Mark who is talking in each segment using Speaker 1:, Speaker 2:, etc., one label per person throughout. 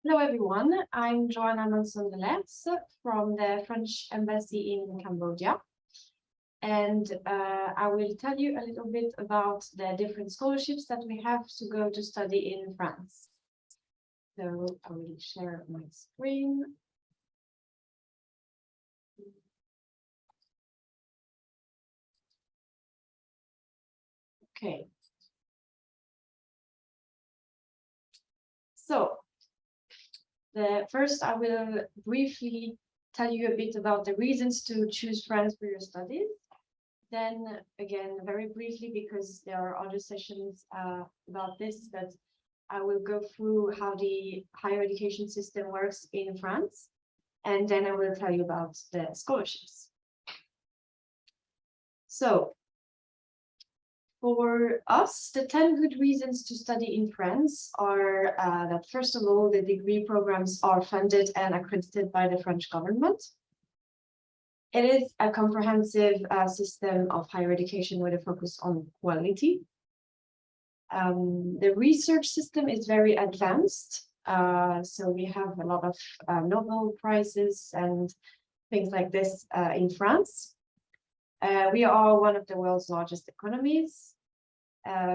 Speaker 1: Hello everyone, I'm Joanna Manson-Delez from the French Embassy in Cambodia. And I will tell you a little bit about the different scholarships that we have to go to study in France. So I will share my screen. Okay. So first I will briefly tell you a bit about the reasons to choose France for your studies. Then again, very briefly, because there are other sessions about this, but I will go through how the higher education system works in France, and then I will tell you about the scholarships. So for us, the 10 good reasons to study in France are that, first of all, the degree programs are funded and accredited by the French government. It is a comprehensive system of higher education with a focus on quality. The research system is very advanced. So we have a lot of Nobel Prizes and things like this in France. We are one of the world's largest economies.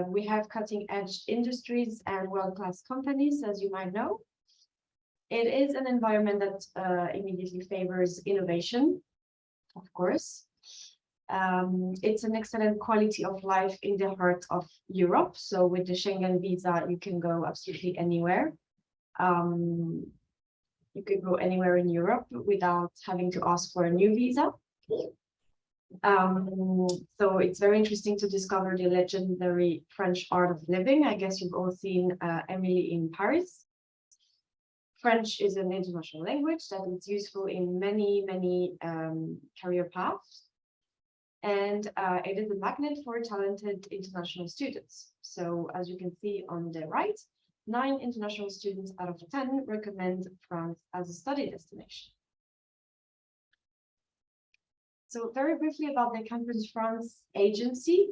Speaker 1: We have cutting-edge industries and world-class companies, as you might know. It is an environment that immediately favors innovation, of course. It's an excellent quality of life in the heart of Europe. So with the Schengen visa, you can go absolutely anywhere. You could go anywhere in Europe without having to ask for a new visa. So it's very interesting to discover the legendary French art of living. I guess you've all seen Emily in Paris. French is an international language that is useful in many career paths. And it is a magnet for talented international students. So as you can see on the right, 9 international students out of 10 recommend France as a study destination. So very briefly about the Campus France agency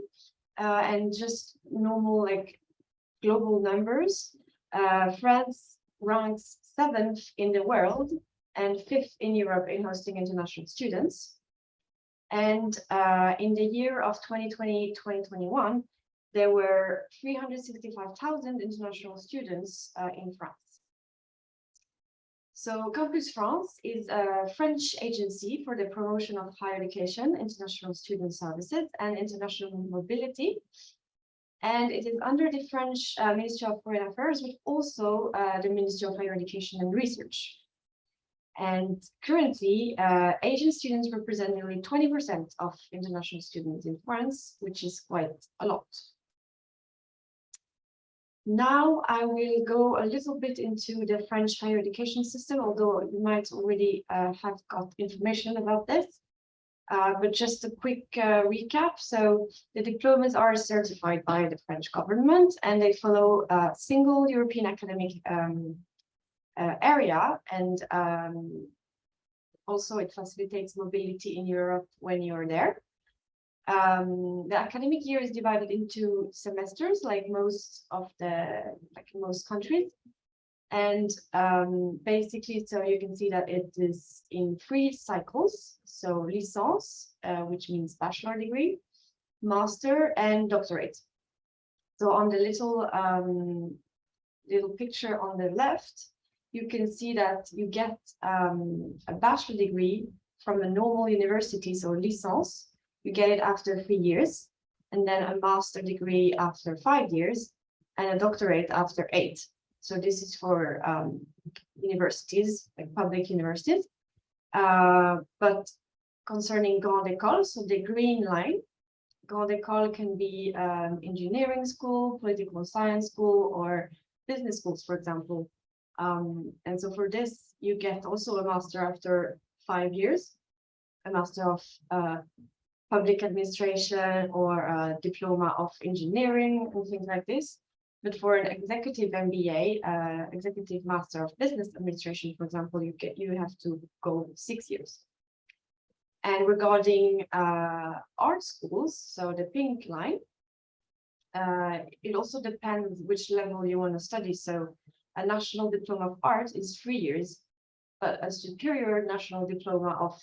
Speaker 1: and just normal global numbers. France ranks 7th in the world and 5th in Europe in hosting international students. And in the year of 2020-2021, there were 365,000 international students in France. So Campus France is a French agency for the promotion of higher education, international student services, and international mobility. And it is under the French Ministry of Foreign Affairs, but also the Ministry of Higher Education and Research. And currently, Asian students represent nearly 20% of international students in France, which is quite a lot. Now I will go a little bit into the French higher education system, although you might already have got information about this. But just a quick recap. So the diplomas are certified by the French government, and they follow a single European academic area, and also it facilitates mobility in Europe when you're there. The academic year is divided into semesters, like most countries, and basically, so you can see that it is in 3 cycles. So licence, which means bachelor degree, master, and doctorate. So on the little picture on the left, you can see that you get a bachelor degree from a normal university, so licence. You get it after 3 years, and then a master degree after 5 years, and a doctorate after 8. So this is for universities, like public universities. But concerning Grande École, so the green line, Grande École can be engineering school, political science school, or business schools, for example. And so for this, you get also a master after 5 years, a master of public administration or a diploma of engineering and things like this. But for an executive MBA, executive master of business administration, for example, you have to go 6 years. And regarding art schools, so the pink line, it also depends which level you want to study. So a national diploma of art is 3 years, but a superior national diploma of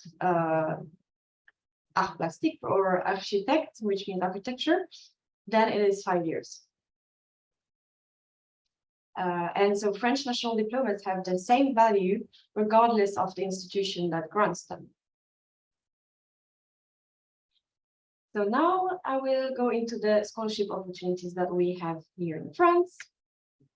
Speaker 1: art plastique or architect, which means architecture, then it is 5 years. And so French national diplomas have the same value regardless of the institution that grants them. So now I will go into the scholarship opportunities that we have here in France.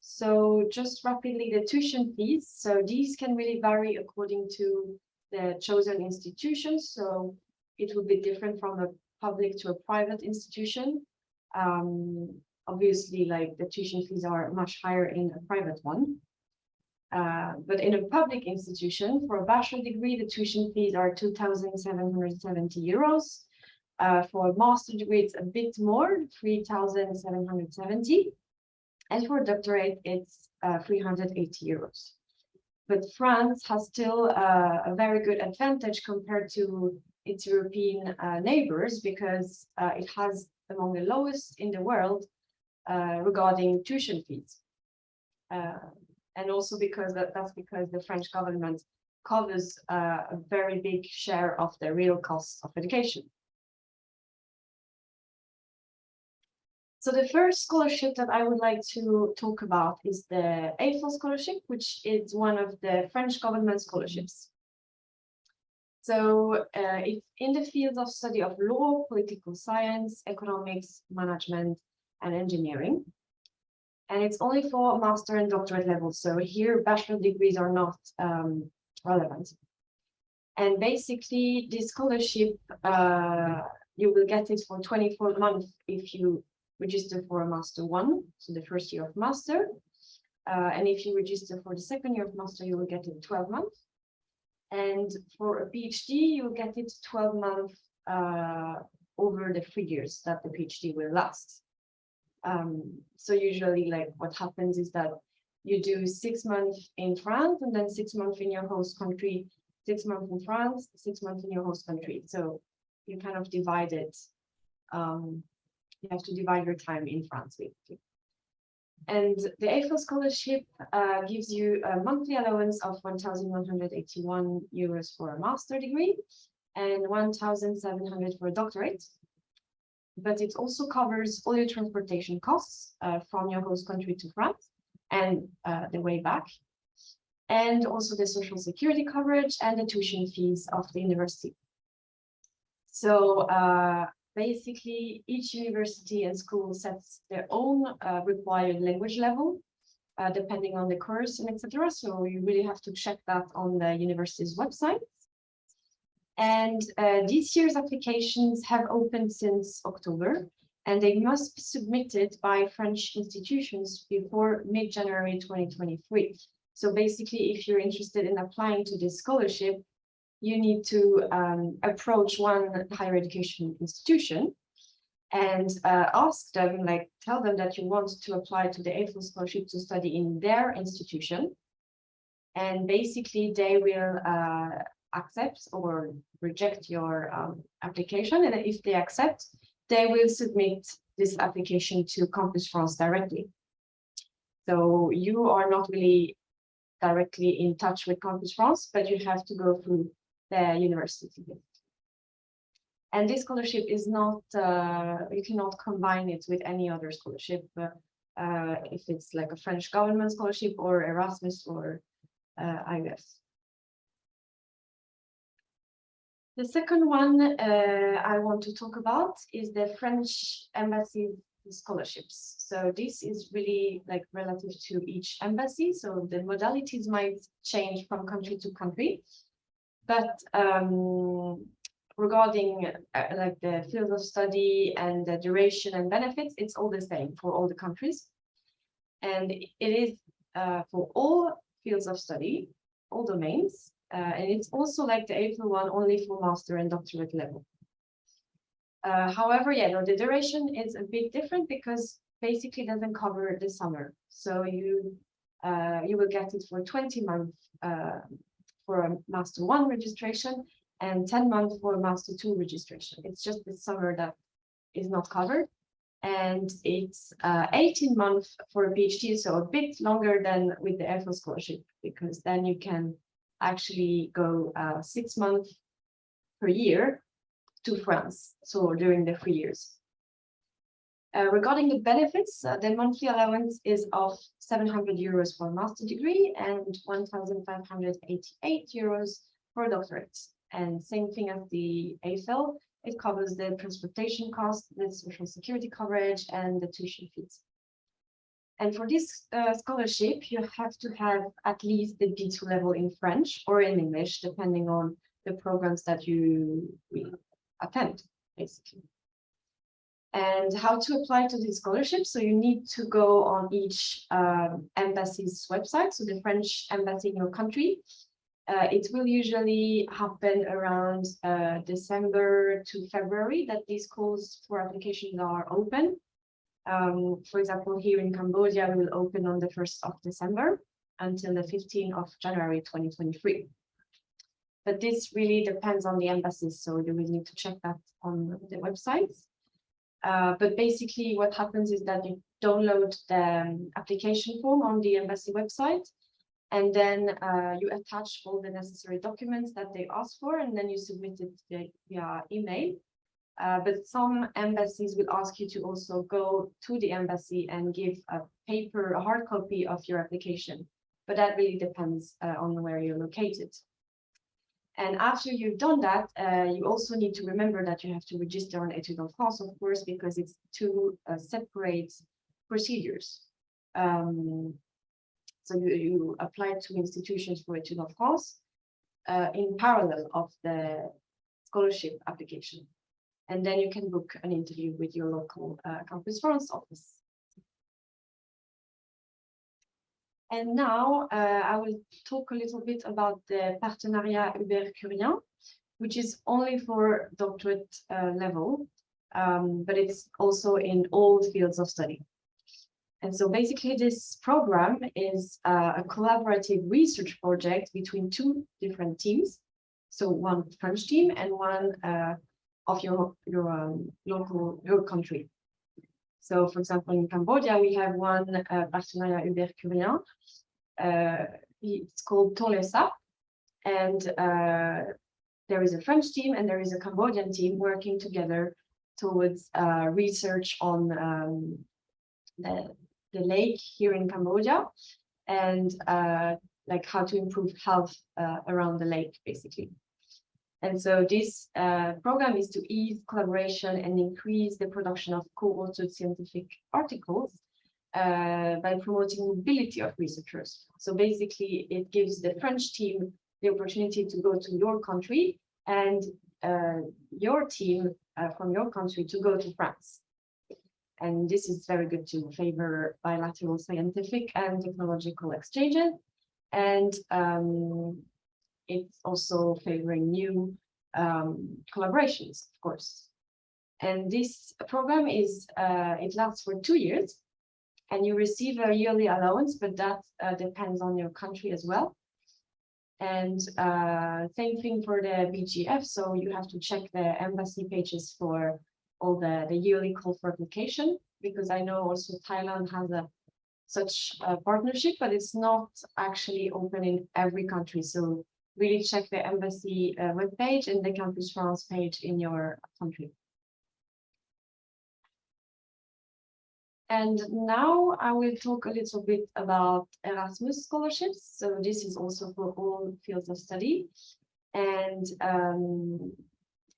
Speaker 1: So just rapidly, the tuition fees. So these can really vary according to the chosen institution. So it will be different from a public to a private institution. Obviously, like the tuition fees are much higher in a private one. But in a public institution, for a bachelor degree, the tuition fees are 2,770 euros. For a master degree, it's a bit more, 3,770. And for a doctorate, it's 380 euros. But France has still a very good advantage compared to its European neighbors because it has among the lowest in the world regarding tuition fees. And also because that's because the French government covers a very big share of the real costs of education. So the first scholarship that I would like to talk about is the Eiffel Scholarship, which is one of the French government scholarships. So it's in the fields of study of law, political science, economics, management, and engineering. And it's only for master and doctorate levels. So here, bachelor degrees are not relevant. And basically, this scholarship, you will get it for 24 months if you register for a master 1, so the first year of master. And if you register for the second year of master, you will get it 12 months. And for a PhD, you'll get it 12 months over the 3 years that the PhD will last. So usually, like what happens is that you do 6 months in France and then 6 months in your host country, 6 months in France, 6 months in your host country. So you kind of divide it. You have to divide your time in France, basically. And the Eiffel Scholarship gives you a monthly allowance of 1,181 euros for a master degree and 1,700 for a doctorate. But it also covers all your transportation costs from your host country to France and the way back, and also the social security coverage and the tuition fees of the university. So basically, each university and school sets their own required language level, depending on the course and etc. So you really have to check that on the university's website. And this year's applications have opened since October, and they must be submitted by French institutions before mid-January 2023. So basically, if you're interested in applying to this scholarship, you need to approach one higher education institution and ask them, like, tell them that you want to apply to the Eiffel Scholarship to study in their institution. And basically, they will accept or reject your application. And if they accept, they will submit this application to Campus France directly. So you are not really directly in touch with Campus France, but you have to go through the university. And this scholarship is not, you cannot combine it with any other scholarship, if it's like a French government scholarship or Erasmus or IUF. The second one I want to talk about is the French embassy scholarships. So this is really like relative to each embassy. So the modalities might change from country to country, but regarding like the field of study and the duration and benefits, it's all the same for all the countries. And it is for all fields of study, all domains. And it's also like the Eiffel one, only for master and doctorate level. However, yeah, no, the duration is a bit different because basically doesn't cover the summer. So you will get it for 20 months for a master 1 registration and 10 months for a master 2 registration. It's just the summer that is not covered. and it's 18 months for a PhD, so a bit longer than with the EFO scholarship, because then you can actually go 6 months per year to France, so during the 3 years. Regarding the benefits, the monthly allowance is of 700 euros for a master degree and 1,588 euros for a doctorate. And same thing as the AFL, it covers the transportation cost, the social security coverage, and the tuition fees. And for this scholarship, you have to have at least the B2 level in French or in English, depending on the programs that you attend, basically. And how to apply to this scholarship? So you need to go on each embassy's website, so the French embassy in your country. It will usually happen around December to February that these calls for applications are open. For example, here in Cambodia, we will open on the 1st of December until the 15th of January 2023. But this really depends on the embassies, so you will need to check that on the websites. But basically what happens is that you download the application form on the embassy website, and then you attach all the necessary documents that they ask for, and then you submit it via email. But some embassies will ask you to also go to the embassy and give a hard copy of your application. But that really depends on where you're located. And after you've done that, you also need to remember that you have to register on Études en France, of course, because it's two separate procedures. So you apply to institutions for Études en France in parallel of the scholarship application. And then you can book an interview with your local Campus France office. And now I will talk a little bit about the Partenariat Hubert-Curien, which is only for doctorate level, but it's also in all fields of study. And so basically this program is a collaborative research project between two different teams. So one French team and one of your country. So, for example, in Cambodia, we have one Partenariat Hubert-Curien. It's called TOLESA, and there is a French team and there is a Cambodian team working together towards research on the lake here in Cambodia, and like how to improve health around the lake, basically. And so this program is to ease collaboration and increase the production of co-authored scientific articles by promoting mobility of researchers. So basically, it gives the French team the opportunity to go to your country and your team from your country to go to France. And this is very good to favor bilateral scientific and technological exchanges. And it's also favoring new collaborations, of course. And this program is, it lasts for 2 years, and you receive a yearly allowance, but that depends on your country as well. And same thing for the BGF, so you have to check the embassy pages for all the yearly call for application, because I know also Thailand has such a partnership, but it's not actually open in every country. So really check the embassy webpage and the Campus France page in your country. And now I will talk a little bit about Erasmus scholarships. So this is also for all fields of study. And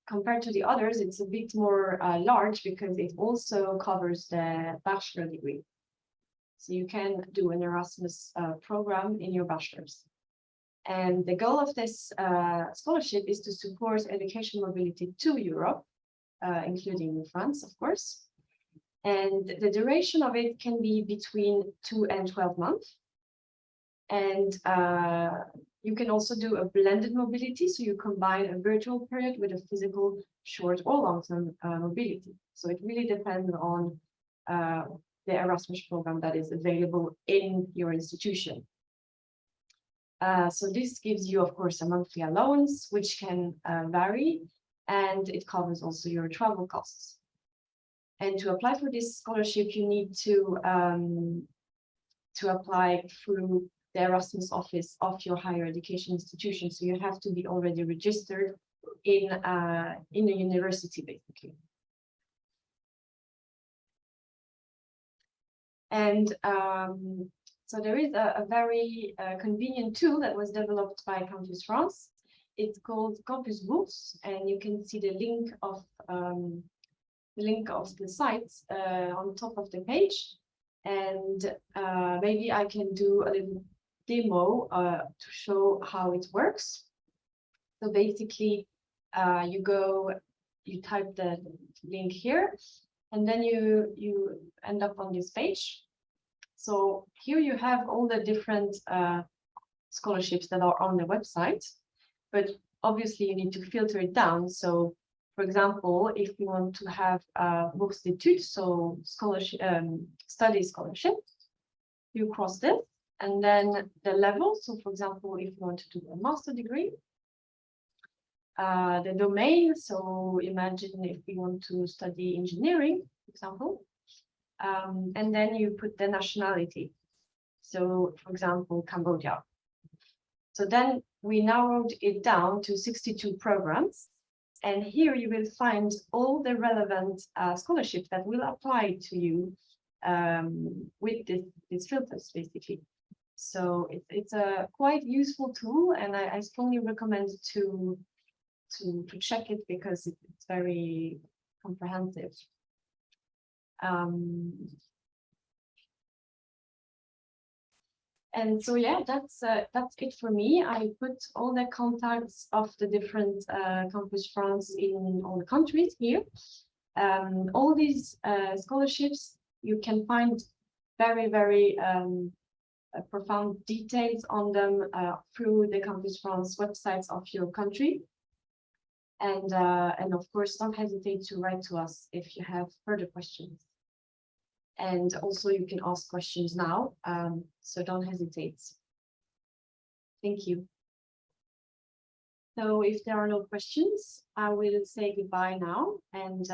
Speaker 1: compared to the others, it's a bit more large because it also covers the bachelor degree. So you can do an Erasmus program in your bachelor's. And the goal of this scholarship is to support education mobility to Europe, including France, of course. And the duration of it can be between 2 and 12 months. And you can also do a blended mobility. So you combine a virtual period with a physical short or long-term mobility. So it really depends on the Erasmus program that is available in your institution. So this gives you, of course, a monthly allowance, which can vary, and it covers also your travel costs. And to apply for this scholarship, you need to apply through the Erasmus office of your higher education institution. So you have to be already registered in a university, basically. And so there is a very convenient tool that was developed by Campus France. It's called Campus Bourse, and you can see the link of the site on top of the page. And maybe I can do a little demo to show how it works. So basically, you type the link here, and then you end up on this page. So here you have all the different scholarships that are on the website, but obviously you need to filter it down. So, for example, if you want to have bourse d'études, so scholarship, study scholarship, you cross this, and then the level. So, for example, if you want to do a master degree, the domain. So, imagine if you want to study engineering, for example, and then you put the nationality. So, for example, Cambodia. So then we narrowed it down to 62 programs. And here you will find all the relevant scholarships that will apply to you with these filters, basically. So it's a quite useful tool, and I strongly recommend to check it because it's very comprehensive. And so, yeah, that's it for me. I put all the contacts of the different Campus France in all the countries here. All these scholarships, you can find very, very profound details on them through the Campus France websites of your country. And of course, don't hesitate to write to us if you have further questions. And also you can ask questions now, so don't hesitate. Thank you. So if there are no questions, I will say goodbye now, and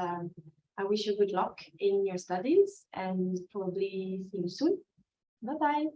Speaker 1: I wish you good luck in your studies, and probably see you soon. Bye-bye.